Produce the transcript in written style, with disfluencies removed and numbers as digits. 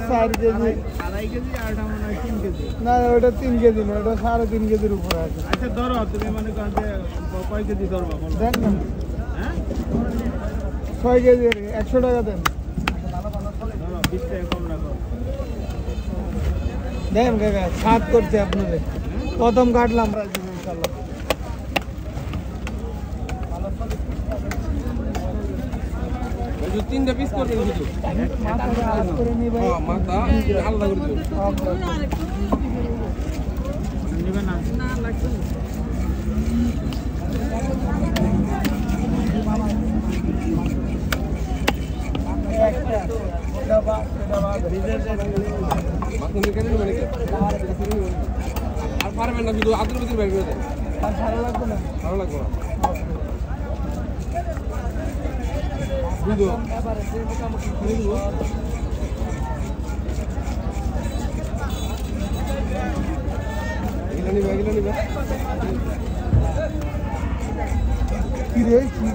4 KG 2.5 KG আর এটা মনে হয় 3 কেজি না ওটা 3 কেজি না ওটা 3.5 কেজির উপরে আছে আচ্ছা ধরো তুমি মনে করো যে কয় কেজি ধরবা বলো দেন না হ্যাঁ 6 কেজি 100 টাকা দেন ধরো 20 টাকা কম রাখো দেন কাকা সাত করছে আপনাদের প্রথম কাটলাম ইনশাআল্লাহ जो 3টা পিস করবেন শুধু মাথা আজ করে নি ভাই হ্যাঁ মাথা আলাদা করে দিবেন নিবে না না লাগবে একটা ডাবা রিজার্ভ মাথা নিয়ে কেন মানে আর পারবেন না শুধু আদর ভিতরে বের করে দেন আর ভালো লাগবে না ভালো লাগবে না বুঝো এগুলো নিবে কি রে কি